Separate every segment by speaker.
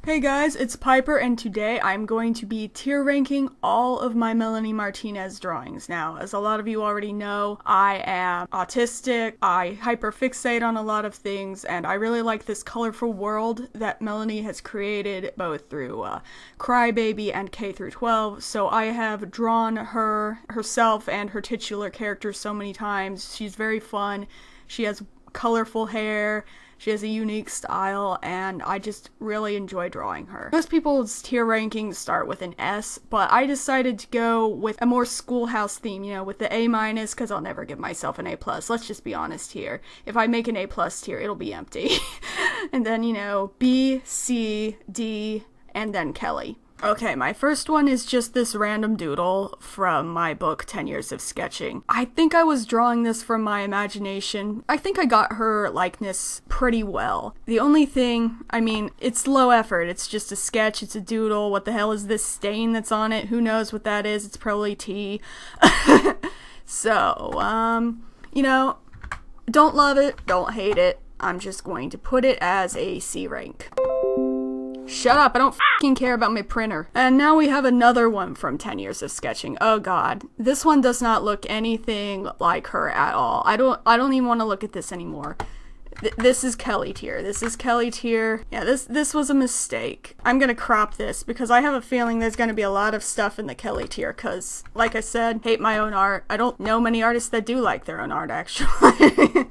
Speaker 1: Hey guys, it's Piper, and today I'm going to be tier ranking all of my Melanie Martinez drawings. Now, as a lot of you already know, I am autistic, I hyperfixate on a lot of things, and I really like this colorful world that Melanie has created, both through Crybaby and K through 12, so I have drawn herself and her titular character so many times. She's very fun, she has colorful hair, she has a unique style, and I just really enjoy drawing her. Most people's tier rankings start with an S, but I decided to go with a more schoolhouse theme, with the A-, because I'll never give myself an A+. Let's just be honest here. If I make an A+ tier, it'll be empty. And then, B, C, D, and then Kelly. Okay, my first one is just this random doodle from my book, 10 Years of Sketching. I think I was drawing this from my imagination. I think I got her likeness pretty well. The only thing, it's low effort. It's just a sketch, it's a doodle. What the hell is this stain that's on it? Who knows what that is? It's probably tea. So, don't love it, don't hate it. I'm just going to put it as a C rank. Shut up, I don't f***ing care about my printer. And now we have another one from 10 Years of Sketching. Oh god. This one does not look anything like her at all. I don't even want to look at this anymore. This is Kelly tier. This is Kelly tier. Yeah, this was a mistake. I'm gonna crop this because I have a feeling there's gonna be a lot of stuff in the Kelly tier because, like I said, hate my own art. I don't know many artists that do like their own art, actually.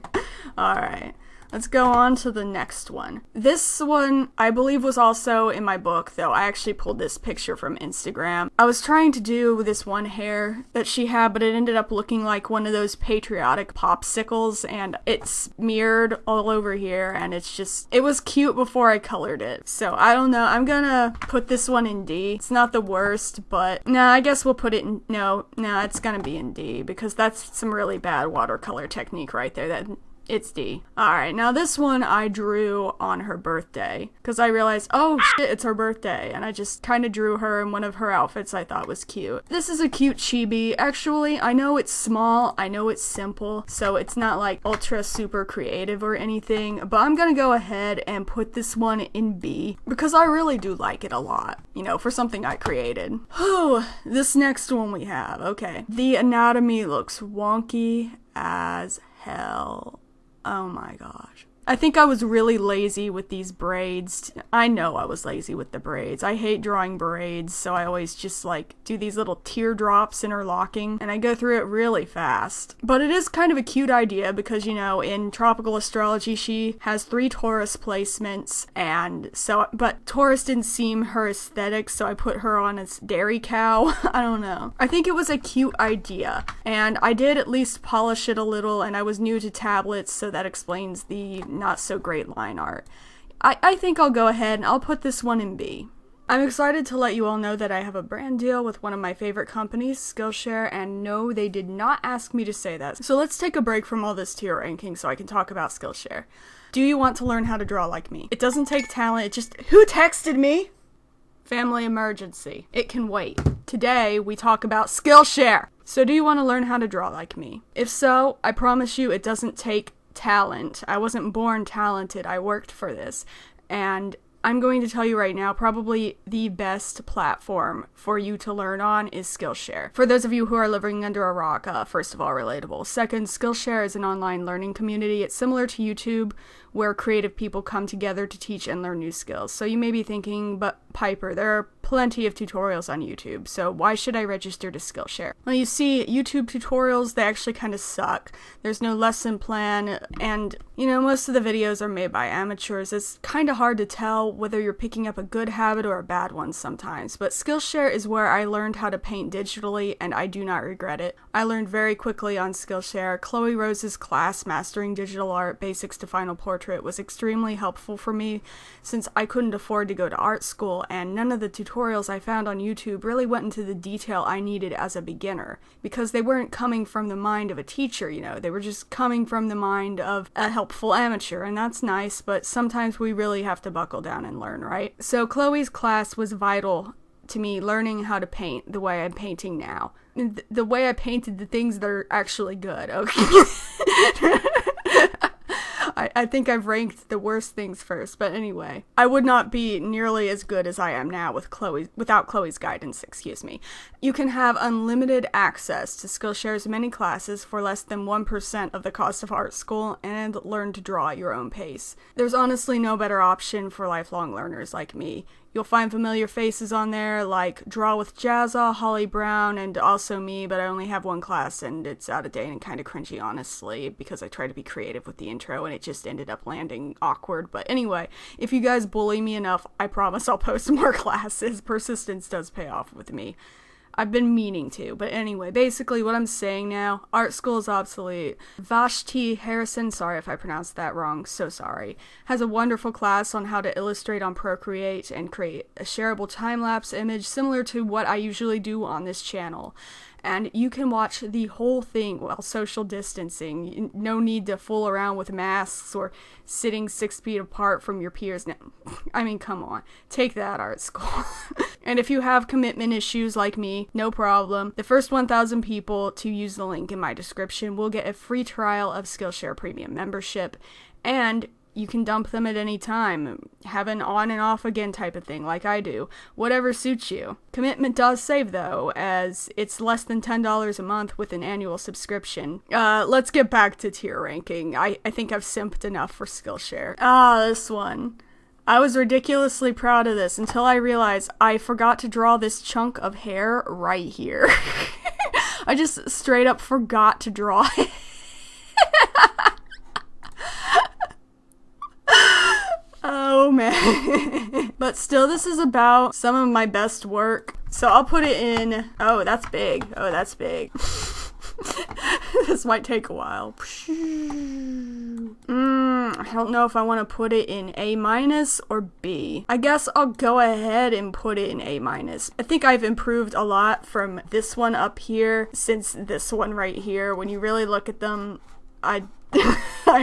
Speaker 1: Alright. Let's go on to the next one. This one, I believe, was also in my book, though I actually pulled this picture from Instagram. I was trying to do this one hair that she had, but it ended up looking like one of those patriotic popsicles, and it smeared all over here, and it was cute before I colored it. So, I don't know, I'm gonna put this one in D. It's not the worst, but I guess we'll put it in, no, it's gonna be in D, because that's some really bad watercolor technique right there. It's D. Alright, now this one I drew on her birthday, because I realized, oh shit, it's her birthday, and I just kind of drew her in one of her outfits I thought was cute. This is a cute chibi. Actually, I know it's small, I know it's simple, so it's not like ultra super creative or anything, but I'm gonna go ahead and put this one in B, because I really do like it a lot, for something I created. Oh, this next one we have, okay. The anatomy looks wonky as hell. Oh my gosh. I think I was really lazy with these braids. I know I was lazy with the braids. I hate drawing braids, so I always just do these little teardrops interlocking, and I go through it really fast. But it is kind of a cute idea because, in tropical astrology, she has 3 Taurus placements, but Taurus didn't seem her aesthetic, so I put her on as dairy cow. I don't know. I think it was a cute idea, and I did at least polish it a little, and I was new to tablets, so that explains the not so great line art. I think I'll go ahead and I'll put this one in B. I'm excited to let you all know that I have a brand deal with one of my favorite companies, Skillshare, and no, they did not ask me to say that. So let's take a break from all this tier ranking so I can talk about Skillshare. Do you want to learn how to draw like me? It doesn't take talent, who texted me? Family emergency. It can wait. Today, we talk about Skillshare. So do you want to learn how to draw like me? If so, I promise you it doesn't take talent. I wasn't born talented. I worked for this. And I'm going to tell you right now, probably the best platform for you to learn on is Skillshare. For those of you who are living under a rock, first of all, relatable. Second, Skillshare is an online learning community. It's similar to YouTube, where creative people come together to teach and learn new skills. So you may be thinking, but Piper, there are plenty of tutorials on YouTube, so why should I register to Skillshare? Well, you see, YouTube tutorials, they actually kind of suck. There's no lesson plan, and, most of the videos are made by amateurs. It's kind of hard to tell whether you're picking up a good habit or a bad one sometimes, but Skillshare is where I learned how to paint digitally, and I do not regret it. I learned very quickly on Skillshare. Chloe Rose's class, Mastering Digital Art, Basics to Final Portrait, was extremely helpful for me since I couldn't afford to go to art school, and none of the tutorials I found on YouTube really went into the detail I needed as a beginner, because they weren't coming from the mind of a teacher, they were just coming from the mind of a helpful amateur, and that's nice, but sometimes we really have to buckle down and learn, right? So Chloe's class was vital to me learning how to paint the way I'm painting now. The way I painted the things that are actually good, okay? I think I've ranked the worst things first, but anyway. I would not be nearly as good as I am now without Chloe's guidance, excuse me. You can have unlimited access to Skillshare's many classes for less than 1% of the cost of art school and learn to draw at your own pace. There's honestly no better option for lifelong learners like me. You'll find familiar faces on there like Draw with Jazza, Holly Brown, and also me, but I only have one class and it's out of date and kind of cringy, honestly, because I tried to be creative with the intro and it just ended up landing awkward. But anyway, if you guys bully me enough, I promise I'll post more classes. Persistence does pay off with me. I've been meaning to, but anyway, basically what I'm saying now, art school is obsolete. Vashti Harrison, sorry if I pronounced that wrong, so sorry, has a wonderful class on how to illustrate on Procreate and create a shareable time-lapse image similar to what I usually do on this channel. And you can watch the whole thing while social distancing. No need to fool around with masks or sitting 6 feet apart from your peers. I mean, come on. Take that, art school. And if you have commitment issues like me, no problem. The first 1,000 people to use the link in my description will get a free trial of Skillshare Premium membership. And you can dump them at any time. Have an on and off again type of thing, like I do. Whatever suits you. Commitment does save, though, as it's less than $10 a month with an annual subscription. Let's get back to tier ranking. I think I've simped enough for Skillshare. This one. I was ridiculously proud of this until I realized I forgot to draw this chunk of hair right here. I just straight up forgot to draw it. Oh man. But still, this is about some of my best work. So I'll put it in. Oh, that's big. Oh, that's big. This might take a while. I don't know if I want to put it in A- or B. I guess I'll go ahead and put it in A-. I think I've improved a lot from this one up here since this one right here. When you really look at them, I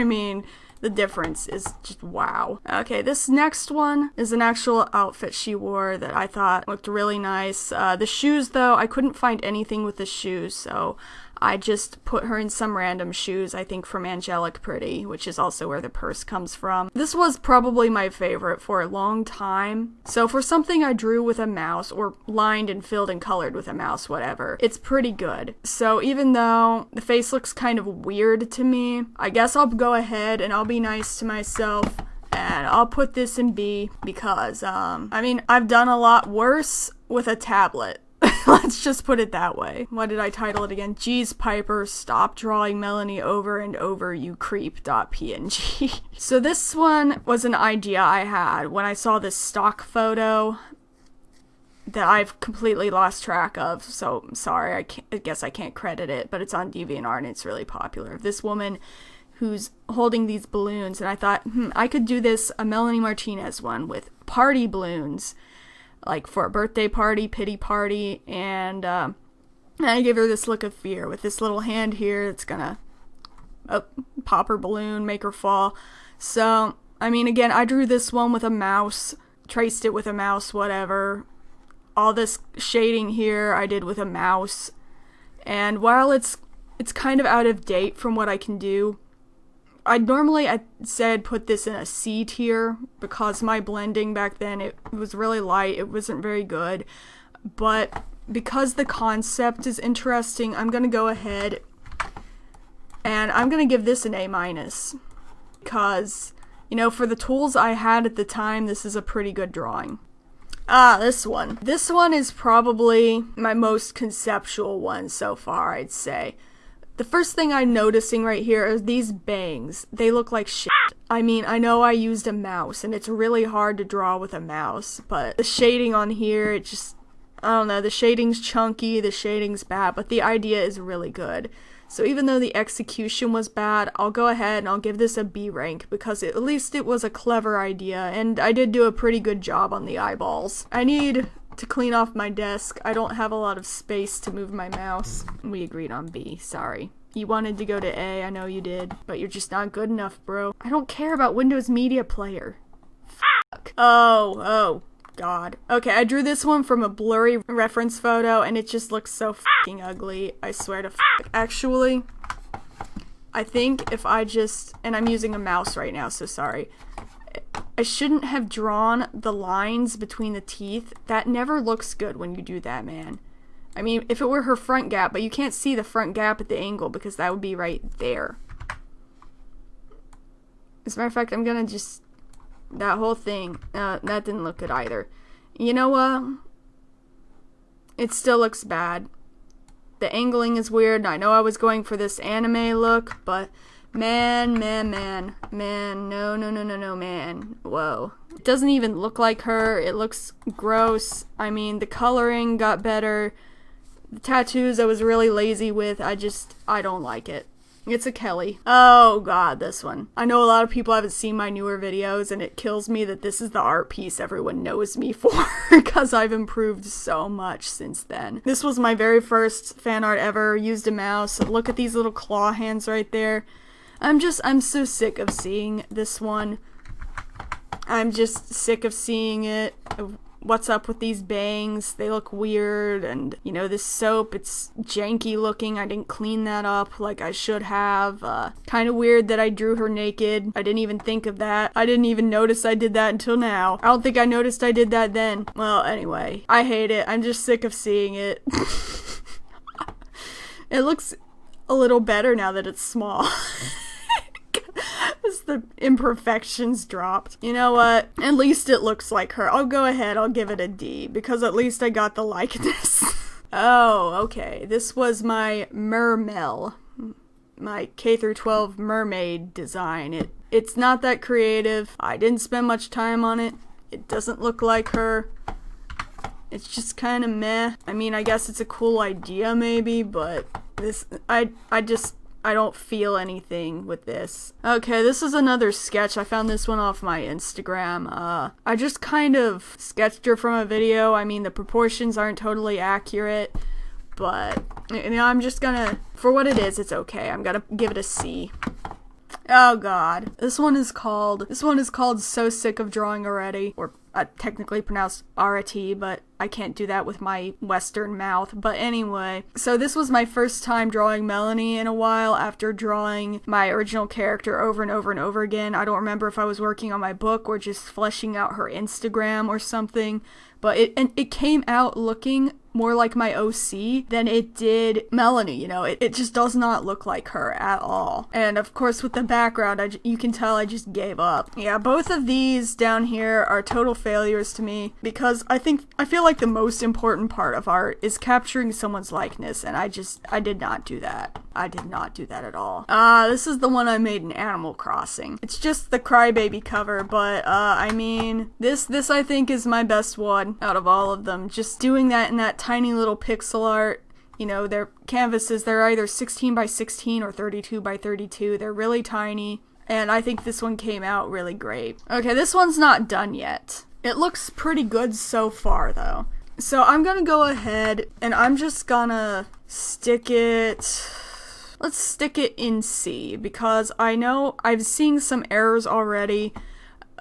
Speaker 1: mean, the difference is just wow. Okay, this next one is an actual outfit she wore that I thought looked really nice. The shoes, though, I couldn't find anything with the shoes, so I just put her in some random shoes, I think from Angelic Pretty, which is also where the purse comes from. This was probably my favorite for a long time. So for something I drew with a mouse, or lined and filled and colored with a mouse, whatever, it's pretty good. So even though the face looks kind of weird to me, I guess I'll go ahead and I'll be nice to myself and I'll put this in B because, I mean, I've done a lot worse with a tablet. Let's just put it that way. What did I title it again? Jeez, Piper, stop drawing Melanie over and over, you creep.png. So this one was an idea I had when I saw this stock photo that I've completely lost track of. So sorry, I guess I can't credit it, but it's on DeviantArt and it's really popular. This woman who's holding these balloons, and I thought, I could do this, a Melanie Martinez one with party balloons. Like for a birthday party, pity party, and I give her this look of fear with this little hand here that's gonna pop her balloon, make her fall. So, I mean, again, I drew this one with a mouse, traced it with a mouse, whatever. All this shading here I did with a mouse, and while it's kind of out of date from what I can do, I said put this in a C tier because my blending back then, it was really light, it wasn't very good, but because the concept is interesting, I'm gonna go ahead and I'm gonna give this an A- because, you know, for the tools I had at the time, this is a pretty good drawing. This one. This one is probably my most conceptual one so far, I'd say. The first thing I'm noticing right here are these bangs. They look like shit. I mean, I know I used a mouse, and it's really hard to draw with a mouse, but the shading on here, it just, I don't know, the shading's chunky, the shading's bad, but the idea is really good. So even though the execution was bad, I'll go ahead and I'll give this a B rank, because at least it was a clever idea, and I did do a pretty good job on the eyeballs. I need to clean off my desk. I don't have a lot of space to move my mouse. We agreed on B, sorry. You wanted to go to A, I know you did, but you're just not good enough, bro. I don't care about Windows Media Player. Fuck. Oh, God. Okay, I drew this one from a blurry reference photo, and it just looks so fucking ugly. I swear to fuck. Actually, I think if I just, and I'm using a mouse right now, so sorry. I shouldn't have drawn the lines between the teeth. That never looks good when you do that, man. I mean, if it were her front gap, but you can't see the front gap at the angle because that would be right there. As a matter of fact, I'm gonna just, that whole thing, that didn't look good either. You know what? It still looks bad. The angling is weird. I know I was going for this anime look, but man, man, whoa. It doesn't even look like her. It looks gross. I mean, the coloring got better. The tattoos I was really lazy with. I don't like it. It's a Kelly. Oh god, this one. I know a lot of people haven't seen my newer videos, and it kills me that this is the art piece everyone knows me for, because I've improved so much since then. This was my very first fan art ever. Used a mouse. Look at these little claw hands right there. I'm so sick of seeing this one. I'm just sick of seeing it. What's up with these bangs? They look weird, and you know, this soap, it's janky looking. I didn't clean that up like I should have. Kind of weird that I drew her naked. I didn't even think of that. I didn't even notice I did that until now. I don't think I noticed I did that then. Well, anyway, I hate it. I'm just sick of seeing it. It looks a little better now that it's small. As the imperfections dropped. You know what? At least it looks like her. I'll go ahead. I'll give it a D, because at least I got the likeness. Oh, okay. This was my mermel. My K-12 mermaid design. It's not that creative. I didn't spend much time on it. It doesn't look like her. It's just kind of meh. I mean, I guess it's a cool idea maybe, but this, I don't feel anything with this. Okay, this is another sketch. I found this one off my Instagram. I just kind of sketched her from a video. I mean, the proportions aren't totally accurate, but you know, I'm just gonna, for what it is, it's okay. I'm gonna give it a C. Oh god. This one is called So Sick of Drawing Already, or technically pronounced R-A-T, but I can't do that with my Western mouth. But anyway, so this was my first time drawing Melanie in a while after drawing my original character over and over and over again. I don't remember if I was working on my book or just fleshing out her Instagram or something, but it came out looking more like my OC than it did Melanie, you know. It just does not look like her at all. And of course with the background, you can tell I just gave up. Yeah, both of these down here are total failures to me, because I feel like the most important part of art is capturing someone's likeness, and I did not do that. I did not do that at all. This is the one I made in Animal Crossing. It's just the crybaby cover, but I mean, this I think is my best one out of all of them. Just doing that in that tiny little pixel art. You know, their canvases, they're either 16 by 16 or 32 by 32. They're really tiny, and I think this one came out really great. Okay, this one's not done yet. It looks pretty good so far, though. So I'm gonna go ahead, and I'm just gonna stick it... Let's stick it in C, because I know I've seen some errors already.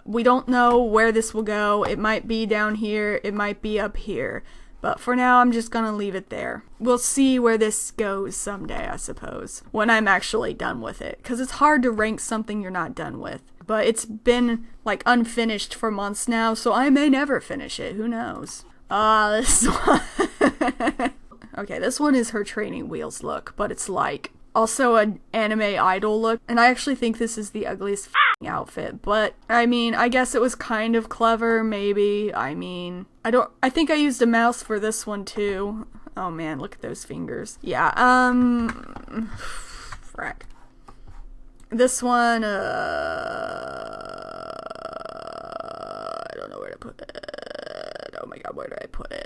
Speaker 1: We don't know where this will go. It might be down here, it might be up here. But for now, I'm just gonna leave it there. We'll see where this goes someday, I suppose, when I'm actually done with it. Because it's hard to rank something you're not done with. But it's been, like, unfinished for months now, so I may never finish it. Who knows? This one. Okay, this one is her training wheels look, but it's like also an anime idol look. And I actually think this is the ugliest outfit, but I mean, I guess it was kind of clever, maybe. I mean, I think I used a mouse for this one too. Oh man, look at those fingers. Yeah, frack. This one, I don't know where to put it. Oh my god, where did I put it?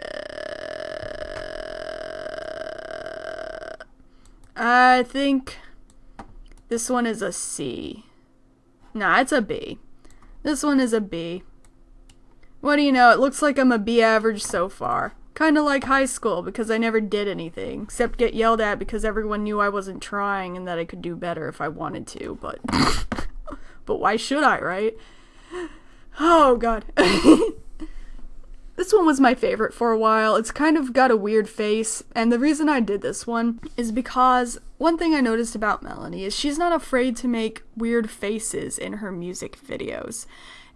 Speaker 1: I think this one is a C. Nah, it's a B. This one is a B. What do you know, it looks like I'm a B average so far. Kinda like high school, because I never did anything, except get yelled at because everyone knew I wasn't trying and that I could do better if I wanted to, but... but why should I, right? Oh god. This This one was my favorite for a while. It's kind of got a weird face, and the reason I did this one is because one thing I noticed about Melanie is she's not afraid to make weird faces in her music videos.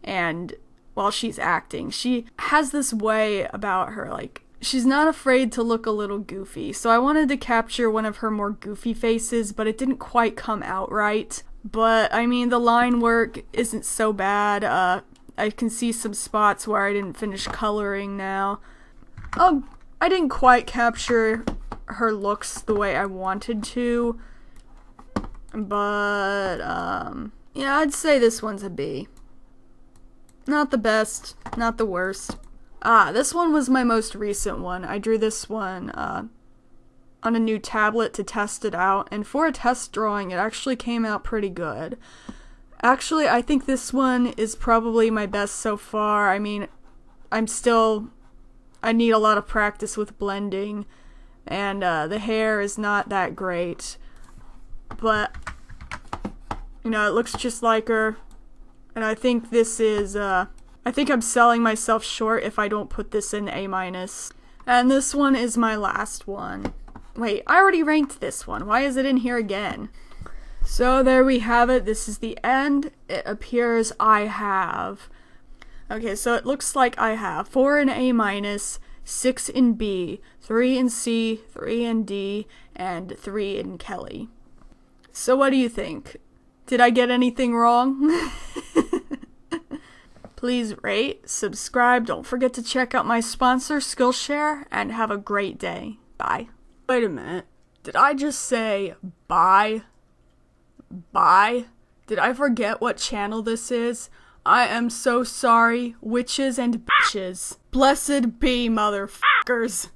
Speaker 1: And while she's acting, she has this way about her, like, she's not afraid to look a little goofy. So I wanted to capture one of her more goofy faces, but it didn't quite come out right. But, I mean, the line work isn't so bad. I can see some spots where I didn't finish coloring now. Oh, I didn't quite capture her looks the way I wanted to. But, yeah, I'd say this one's a B. Not the best, not the worst. This one was my most recent one. I drew this one, on a new tablet to test it out, and for a test drawing, it actually came out pretty good. Actually, I think this one is probably my best so far. I mean, I need a lot of practice with blending, and the hair is not that great, but, you know, it looks just like her, and I think this is, I think I'm selling myself short if I don't put this in A-. And this one is my last one. Wait, I already ranked this one. Why is it in here again? So there we have it. This is the end. It appears I have. Okay, so it looks like I have 4 in A-, 6 in B, 3 in C, 3 in D, and 3 in Kelly. So what do you think? Did I get anything wrong? Please rate, subscribe, don't forget to check out my sponsor, Skillshare, and have a great day. Bye. Wait a minute. Did I just say bye? Bye? Did I forget what channel this is? I am so sorry, witches and bitches. Blessed be, motherfuckers.